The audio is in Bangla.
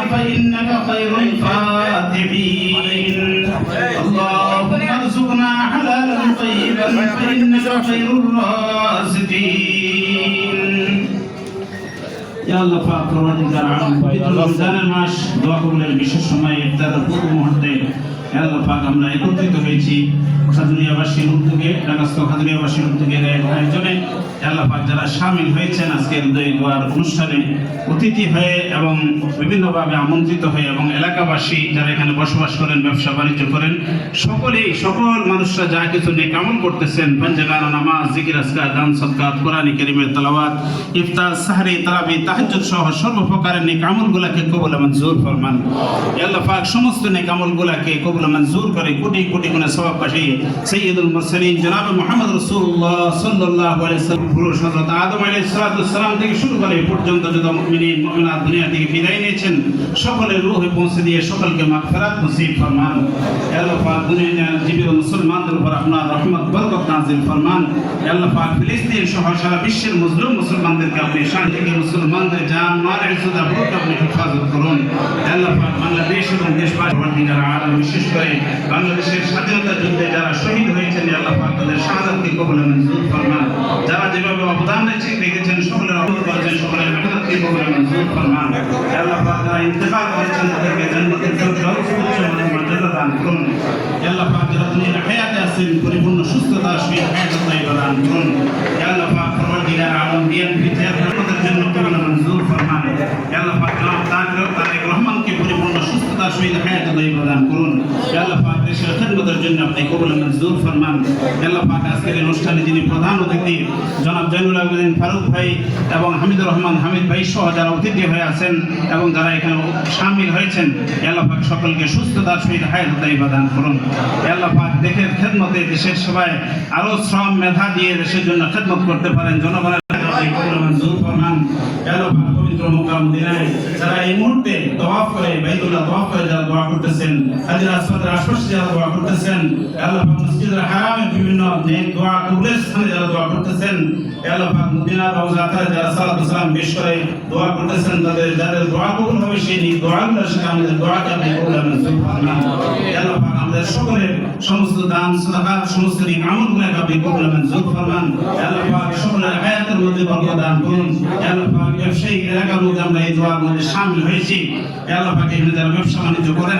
فإنك خير الفاتحين اللهم ارزقنا حلالا طيبا فإنك خير الرازقين يا الله পাক পরওয়ারদিগার আলম পবিত্র রমজানের মাস দোয়া কবুলের বিশেষ সময়ে ইফতারের পূর্ব মুহূর্তে হে আল্লাহ পাক আমরা একত্রিত হয়েছি খাজুরিয়াবাসীর উদ্যোগে ঢাকাস্থ খাজুরিয়াবাসীর উদ্যোগে আয়োজনে হে আল্লাহ পাক যারা শামিল হয়েছেন আজকের দোয়ার অনুষ্ঠানে অতিথি হয়ে এবং বিভিন্নভাবে আমন্ত্রিত হয়ে এবং এলাকাবাসী যারা এখানে বসবাস করেন ব্যবসা বাণিজ্য করেন সকল মানুষরা যা কিছু নেক আমল করতেছেন পাঞ্জাগানা নামাজ জিকির আজকার দান সদকাত কোরআন কারীমের তেলাওয়াত ইফতার সাহরি তারাবি তাহাজ্জুদ সহ সর্বপ্রকারের নেক আমলগুলোকে কবুল মঞ্জুর ফরমান হে আল্লাহ পাক সমস্ত নেক আমলগুলোকে কবুল মঞ্জুর করে কোটি কোটি গুণে সওয়াব পাঠিয়ে সাইয়্যিদুল মুরসালিন জনাব মুহাম্মদ রাসূলুল্লাহ সাল্লাল্লাহু আলাইহি ওয়াসাল্লাম পুরুষ হযরত আদম আলাইহিস সালাম থেকে শুরু করে পর্যন্ত যত মুমিনিন মুমিনাত দুনিয়া থেকে বিদায় নিয়েছেন সকলের রূহে পৌঁছে দিয়ে সকলকে মাগফিরাত নসিব ফরমান হে আল্লাহ পাক দুনিয়ার জীবিত মুসলমানদের উপর আপনার রহমত বরকত নাযিল ফরমান হে আল্লাহ পাক ফিলিস্তিন সহ সারা বিশ্বের মুসলিম মুসলমানদেরকে আপনি শান্তি থেকে মুসলমানদের জান মাল ইজ্জত আবরুত আপনি হেফাজত করুন হে আল্লাহ পাক বাংলাদেশ এবং দেশবাসী পরওয়ারদিগার আলম বিশেষ করে বাংলাদেশের স্বাধীনতা যুদ্ধে যারা শহীদ হয়েছেন হে আল্লাহ পাক তাদের শাহাদাতকে কবুল মঞ্জুর ফরমান যারা যেভাবে অবদান রেখেছেন সকলের অবদান করেছেন সকলের মেহনতকে কবুল মঞ্জুর ফরমান হে আল্লাহ পাক যারা ইন্তেকাল করেছেন তাদেরকে জান্নাতের ফেরদৌস উচ্চ মর্যাদা দান করুন হে আল্লাহ পাক যারা দুনিয়ার হায়াতে আছেন পরিপূর্ণ সুস্থতা সহিত হায়াত দান করুন হে আল্লাহ পাক পরওয়ারদিগার আলম বিএনপি চেয়ারম্যানদের জন্য কবুল মঞ্জুর ফরমান হে আল্লাহ পাক তারেক রহমানকে পরিপূর্ণ সুস্থতা সহিত হায়াত দান করুন হে আল্লাহ পাক দেশের খিদমতের জন্য আপনি কবুল মঞ্জুর ফরমান হে আল্লাহ পাক আজকের এই অনুষ্ঠানে যিনি প্রধান অতিথি জনাব জয়নুল আবেদিন ফারুক ভাই এবং হামিদুর রহমান হামিদ ভাই সহ যারা অতিথি হয়ে আছেন এবং যারা এখানে শামিল হয়েছেন হে আল্লাহ পাক সকলকে সুস্থতার সহিত হায়াত দান করুন হে আল্লাহ পাক দেশের খিদমতে দেশের সেবায় আরো শ্রম মেধা দিয়ে দেশের জন্য খিদমত করতে পারেন জনগণের কবুল মঞ্জুর ফরমান হে আল্লাহ পাক পবিত্র মক্কা মদিনায় যারা এই মুহূর্তে তওয়াফ করে বাইতুল্লাহ তওয়াফ করে যারা দোয়া করতেছেন হাজর আসওয়াদের আশপাশে যারা দোয়া করতেছেন হে আল্লাহ পাক মসজিদুল হারামে বিভিন্ন নেক দোয়া কবুলের স্থানে যারা দোয়া করতেছেন হে আল্লাহ পাক মদিনার রওজাতে যারা সালাত ও সালাম পেশ করে দোয়া করতেছেন যাদের দোয়া কবুল হবে সেই নেক দোয়াগুলো সেটা আমাদের দোয়াকে আপনি কবুল মঞ্জুর ফরমান হে আল্লাহ পাক আমাদের সকলের সমস্ত দান সাদাকাত সমস্ত নেক আমলগুলোকে আপনি কবুল মঞ্জুর ফরমান হে আল্লাহ পাক সকলের হায়াতের মধ্যে বরকত দান করুন হে আল্লাহ পাক ব্যবসায়িক এলাকার মধ্যে আমরা এই দোয়ার মধ্যে শামিল হয়েছি হে আল্লাহ পাক এখানে যারা ব্যবসা বাণিজ্য করেন